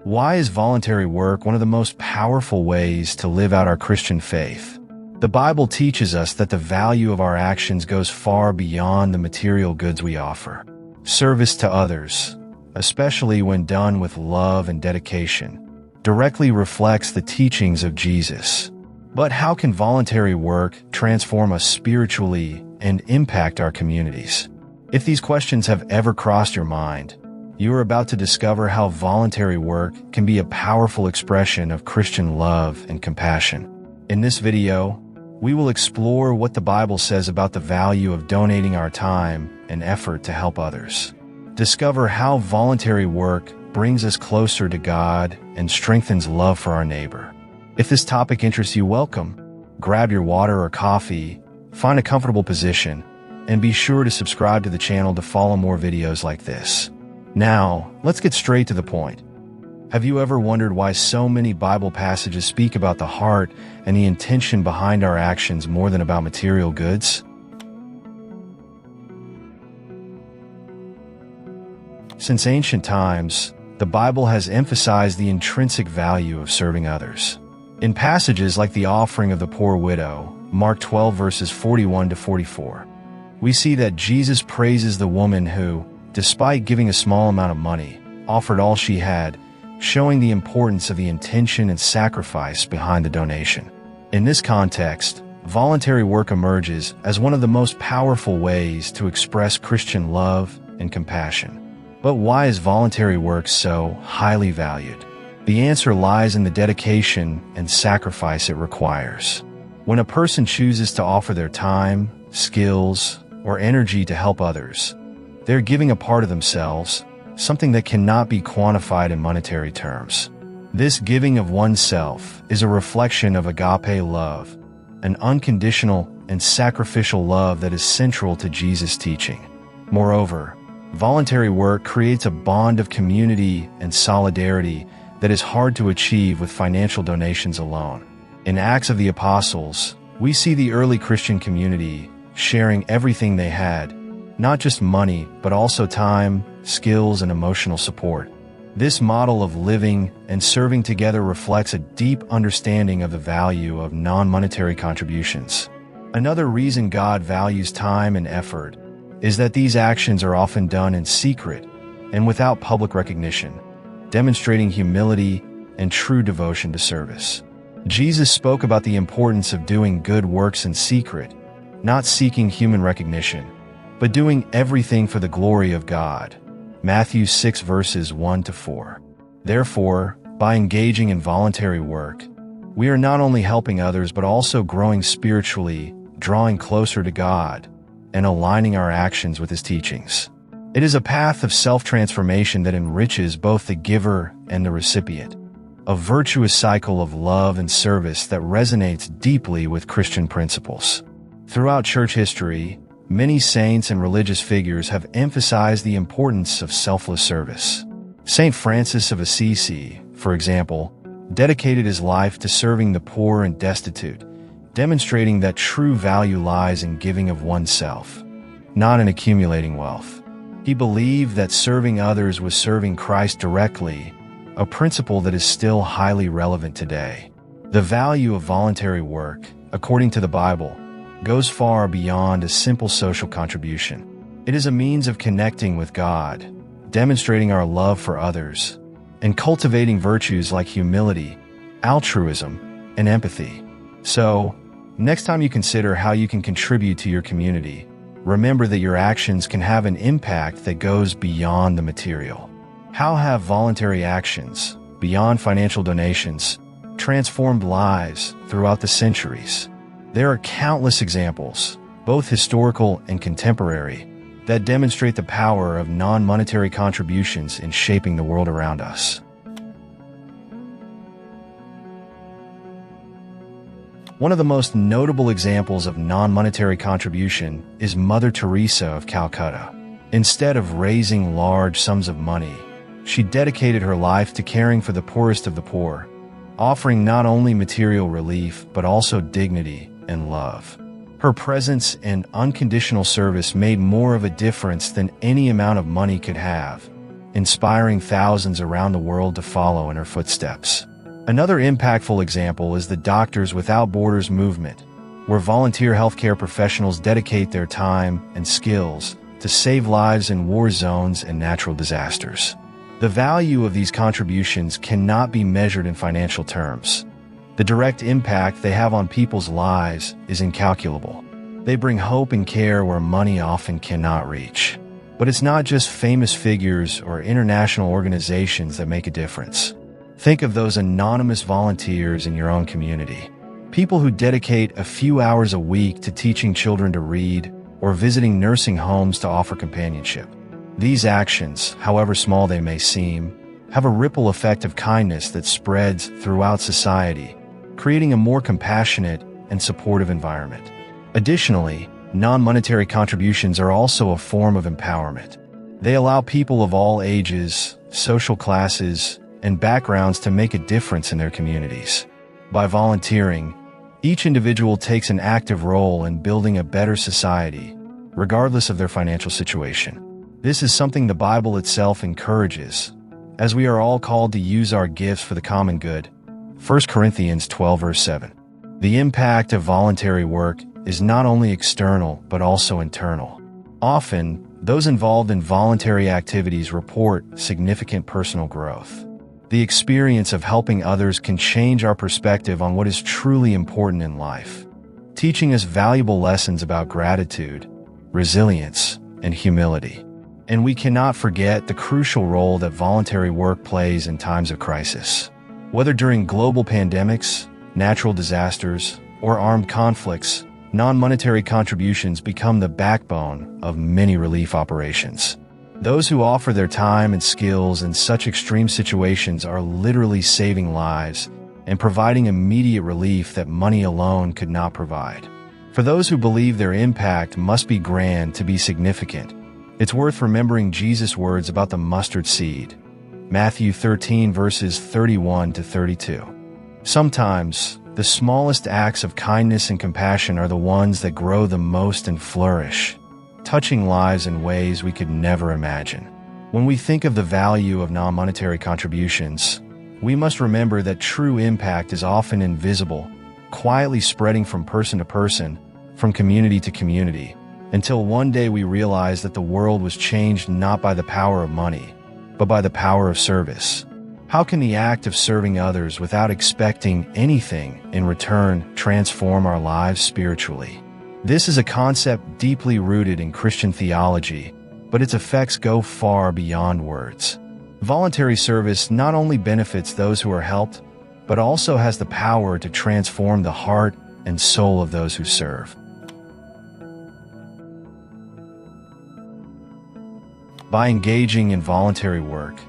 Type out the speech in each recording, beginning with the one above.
Why is voluntary work one of the most powerful ways to live out our Christian faith? The Bible teaches us that the value of our actions goes far beyond the material goods we offer. Service to others, especially when done with love and dedication, directly reflects the teachings of Jesus. But how can voluntary work transform us spiritually and impact our communities? If these questions have ever crossed your mind, you are about to discover how voluntary work can be a powerful expression of Christian love and compassion. In this video, we will explore what the Bible says about the value of donating our time and effort to help others. Discover how voluntary work brings us closer to God and strengthens love for our neighbor. If this topic interests you, welcome. Grab your water or coffee, find a comfortable position, and be sure to subscribe to the channel to follow more videos like this. Now, let's get straight to the point. Have you ever wondered why so many Bible passages speak about the heart and the intention behind our actions more than about material goods? Since ancient times, the Bible has emphasized the intrinsic value of serving others. In passages like the offering of the poor widow, Mark 12 verses 41 to 44, we see that Jesus praises the woman who, despite giving a small amount of money, offered all she had, showing the importance of the intention and sacrifice behind the donation. In this context, voluntary work emerges as one of the most powerful ways to express Christian love and compassion. But why is voluntary work so highly valued? The answer lies in the dedication and sacrifice it requires. When a person chooses to offer their time, skills, or energy to help others, they're giving a part of themselves, something that cannot be quantified in monetary terms. This giving of oneself is a reflection of agape love, an unconditional and sacrificial love that is central to Jesus' teaching. Moreover, voluntary work creates a bond of community and solidarity that is hard to achieve with financial donations alone. In Acts of the Apostles, we see the early Christian community sharing everything they had, not just money, but also time, skills, and emotional support. This model of living and serving together reflects a deep understanding of the value of non-monetary contributions. Another reason God values time and effort is that these actions are often done in secret and without public recognition, demonstrating humility and true devotion to service. Jesus spoke about the importance of doing good works in secret, not seeking human recognition, but doing everything for the glory of God. Matthew 6 verses 1 to 4. Therefore, by engaging in voluntary work, we are not only helping others but also growing spiritually, drawing closer to God, and aligning our actions with His teachings. It is a path of self-transformation that enriches both the giver and the recipient, a virtuous cycle of love and service that resonates deeply with Christian principles. Throughout church history, many saints and religious figures have emphasized the importance of selfless service. Saint Francis of Assisi, for example, dedicated his life to serving the poor and destitute, demonstrating that true value lies in giving of oneself, not in accumulating wealth. He believed that serving others was serving Christ directly, a principle that is still highly relevant today. The value of voluntary work, according to the Bible, goes far beyond a simple social contribution. It is a means of connecting with God, demonstrating our love for others, and cultivating virtues like humility, altruism, and empathy. So, next time you consider how you can contribute to your community, remember that your actions can have an impact that goes beyond the material. How have voluntary actions, beyond financial donations, transformed lives throughout the centuries? There are countless examples, both historical and contemporary, that demonstrate the power of non-monetary contributions in shaping the world around us. One of the most notable examples of non-monetary contribution is Mother Teresa of Calcutta. Instead of raising large sums of money, she dedicated her life to caring for the poorest of the poor, offering not only material relief but also dignity and love. Her presence and unconditional service made more of a difference than any amount of money could have, inspiring thousands around the world to follow in her footsteps. Another impactful example is the Doctors Without Borders movement, where volunteer healthcare professionals dedicate their time and skills to save lives in war zones and natural disasters. The value of these contributions cannot be measured in financial terms. The direct impact they have on people's lives is incalculable. They bring hope and care where money often cannot reach. But it's not just famous figures or international organizations that make a difference. Think of those anonymous volunteers in your own community. People who dedicate a few hours a week to teaching children to read or visiting nursing homes to offer companionship. These actions, however small they may seem, have a ripple effect of kindness that spreads throughout society, creating a more compassionate and supportive environment. Additionally, non-monetary contributions are also a form of empowerment. They allow people of all ages, social classes, and backgrounds to make a difference in their communities. By volunteering, each individual takes an active role in building a better society, regardless of their financial situation. This is something the Bible itself encourages, as we are all called to use our gifts for the common good. 1 Corinthians 12 verse 7. The impact of voluntary work is not only external but also internal. Often, those involved in voluntary activities report significant personal growth. The experience of helping others can change our perspective on what is truly important in life, teaching us valuable lessons about gratitude, resilience, and humility. And we cannot forget the crucial role that voluntary work plays in times of crisis. Whether during global pandemics, natural disasters, or armed conflicts, non-monetary contributions become the backbone of many relief operations. Those who offer their time and skills in such extreme situations are literally saving lives and providing immediate relief that money alone could not provide. For those who believe their impact must be grand to be significant, it's worth remembering Jesus' words about the mustard seed, Matthew 13 verses 31 to 32. Sometimes, the smallest acts of kindness and compassion are the ones that grow the most and flourish, touching lives in ways we could never imagine. When we think of the value of non-monetary contributions, we must remember that true impact is often invisible, quietly spreading from person to person, from community to community, until one day we realize that the world was changed not by the power of money, but by the power of service. How can the act of serving others without expecting anything in return transform our lives spiritually? This is a concept deeply rooted in Christian theology, but its effects go far beyond words. Voluntary service not only benefits those who are helped, but also has the power to transform the heart and soul of those who serve. By engaging in voluntary work,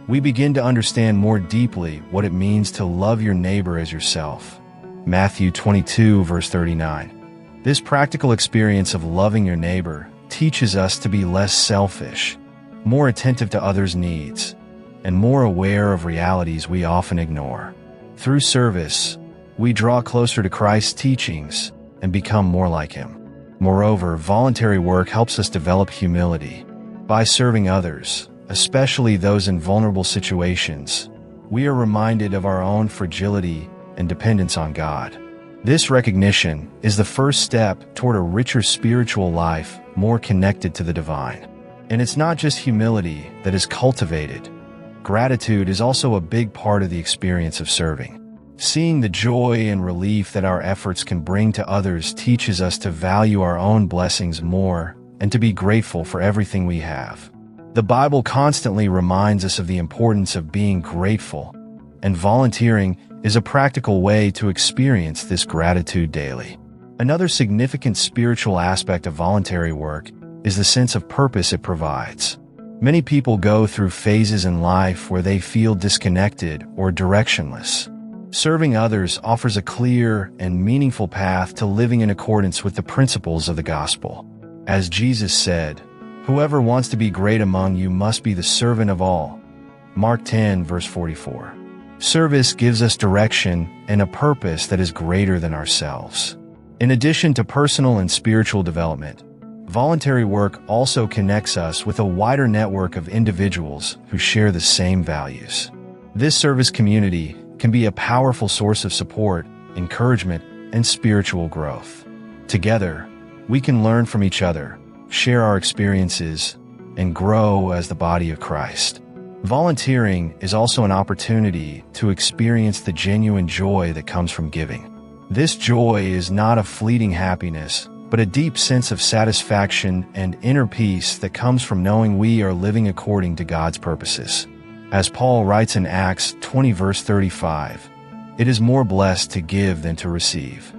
we begin to understand more deeply what it means to love your neighbor as yourself. Matthew 22 verse 39. This practical experience of loving your neighbor teaches us to be less selfish, more attentive to others' needs, and more aware of realities we often ignore. Through service, we draw closer to Christ's teachings and become more like Him. Moreover, voluntary work helps us develop humility. By serving others, especially those in vulnerable situations, we are reminded of our own fragility and dependence on God. This recognition is the first step toward a richer spiritual life, more connected to the divine. And it's not just humility that is cultivated. Gratitude is also a big part of the experience of serving. Seeing the joy and relief that our efforts can bring to others teaches us to value our own blessings more and to be grateful for everything we have. The Bible constantly reminds us of the importance of being grateful, and volunteering is a practical way to experience this gratitude daily. Another significant spiritual aspect of voluntary work is the sense of purpose it provides. Many people go through phases in life where they feel disconnected or directionless. Serving others offers a clear and meaningful path to living in accordance with the principles of the gospel. As Jesus said, "Whoever wants to be great among you must be the servant of all." Mark 10 verse 44. Service gives us direction and a purpose that is greater than ourselves. In addition to personal and spiritual development, Voluntary work also connects us with a wider network of individuals who share the same values. This service community can be a powerful source of support, encouragement, and spiritual growth. Together, we can learn from each other, share our experiences, and grow as the body of Christ. Volunteering is also an opportunity to experience the genuine joy that comes from giving. This joy is not a fleeting happiness, but a deep sense of satisfaction and inner peace that comes from knowing we are living according to God's purposes. As Paul writes in Acts 20 verse 35, "It is more blessed to give than to receive."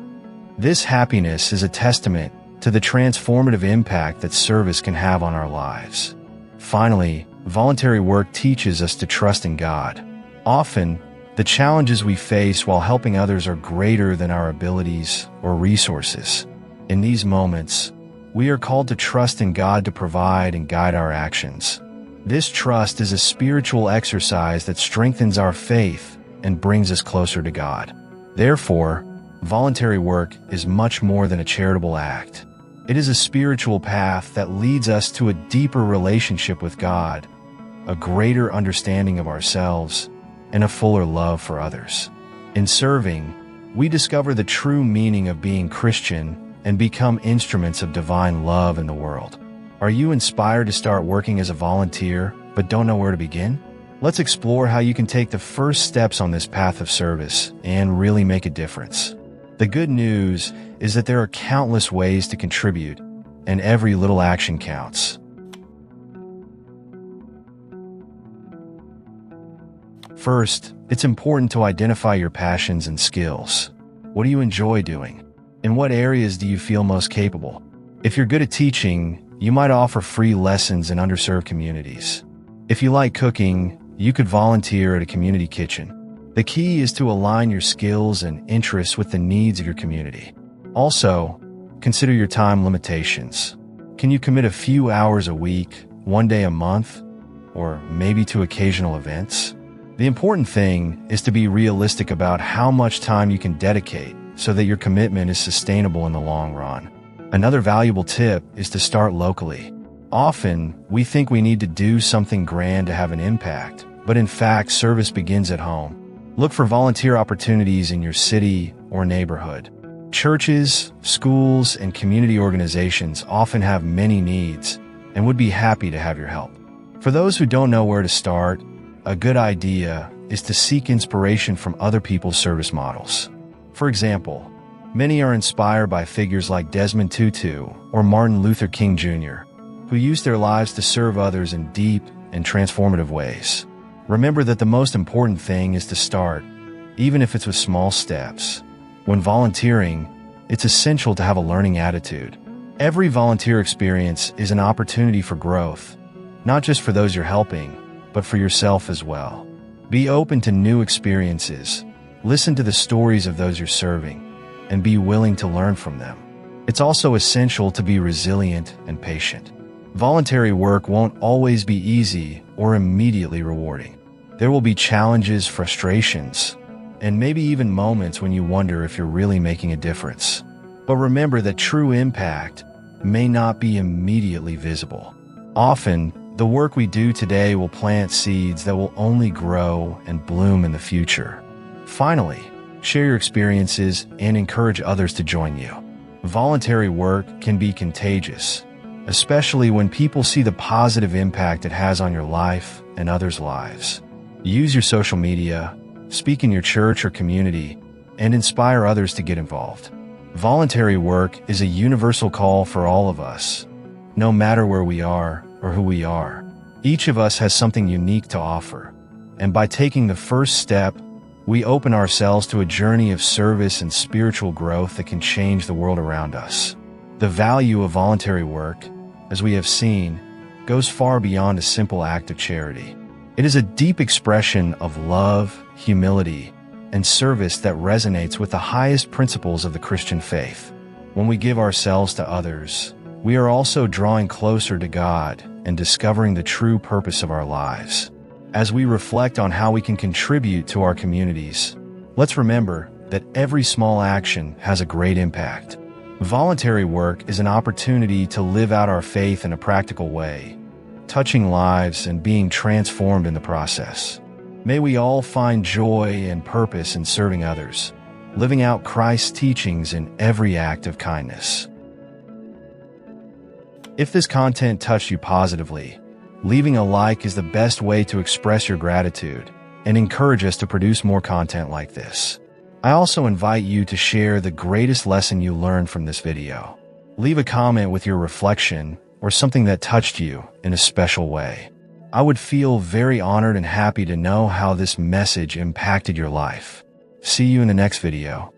This happiness is a testament to the transformative impact that service can have on our lives. Finally, voluntary work teaches us to trust in God. Often, the challenges we face while helping others are greater than our abilities or resources. In these moments, we are called to trust in God to provide and guide our actions. This trust is a spiritual exercise that strengthens our faith and brings us closer to God. Therefore, voluntary work is much more than a charitable act. It is a spiritual path that leads us to a deeper relationship with God, a greater understanding of ourselves, and a fuller love for others. In serving, we discover the true meaning of being Christian and become instruments of divine love in the world. Are you inspired to start working as a volunteer but don't know where to begin? Let's explore how you can take the first steps on this path of service and really make a difference. The good news is that there are countless ways to contribute, and every little action counts. First, it's important to identify your passions and skills. What do you enjoy doing? In what areas do you feel most capable? If you're good at teaching, you might offer free lessons in underserved communities. If you like cooking, you could volunteer at a community kitchen. The key is to align your skills and interests with the needs of your community. Also, consider your time limitations. Can you commit a few hours a week, one day a month, or maybe to occasional events? The important thing is to be realistic about how much time you can dedicate so that your commitment is sustainable in the long run. Another valuable tip is to start locally. Often, we think we need to do something grand to have an impact, but in fact, service begins at home. Look for volunteer opportunities in your city or neighborhood. Churches, schools, and community organizations often have many needs and would be happy to have your help. For those who don't know where to start, a good idea is to seek inspiration from other people's service models. For example, many are inspired by figures like Desmond Tutu or Martin Luther King Jr., who used their lives to serve others in deep and transformative ways. Remember that the most important thing is to start, even if it's with small steps. When volunteering, it's essential to have a learning attitude. Every volunteer experience is an opportunity for growth, not just for those you're helping, but for yourself as well. Be open to new experiences, listen to the stories of those you're serving, and be willing to learn from them. It's also essential to be resilient and patient. Voluntary work won't always be easy or immediately rewarding. There will be challenges, frustrations, and maybe even moments when you wonder if you're really making a difference. But remember that true impact may not be immediately visible. Often, the work we do today will plant seeds that will only grow and bloom in the future. Finally, share your experiences and encourage others to join you. Voluntary work can be contagious, especially when people see the positive impact it has on your life and others' lives. Use your social media, speak in your church or community, and inspire others to get involved. Voluntary work is a universal call for all of us, no matter where we are or who we are. Each of us has something unique to offer, and by taking the first step, we open ourselves to a journey of service and spiritual growth that can change the world around us. The value of voluntary work, as we have seen, goes far beyond a simple act of charity. It is a deep expression of love, humility, and service that resonates with the highest principles of the Christian faith. When we give ourselves to others, we are also drawing closer to God and discovering the true purpose of our lives. As we reflect on how we can contribute to our communities, let's remember that every small action has a great impact. Voluntary work is an opportunity to live out our faith in a practical way, touching lives and being transformed in the process. May we all find joy and purpose in serving others, living out Christ's teachings in every act of kindness. If this content touched you positively, leaving a like is the best way to express your gratitude and encourage us to produce more content like this. I also invite you to share the greatest lesson you learned from this video. Leave a comment with your reflection or something that touched you in a special way. I would feel very honored and happy to know how this message impacted your life. See you in the next video.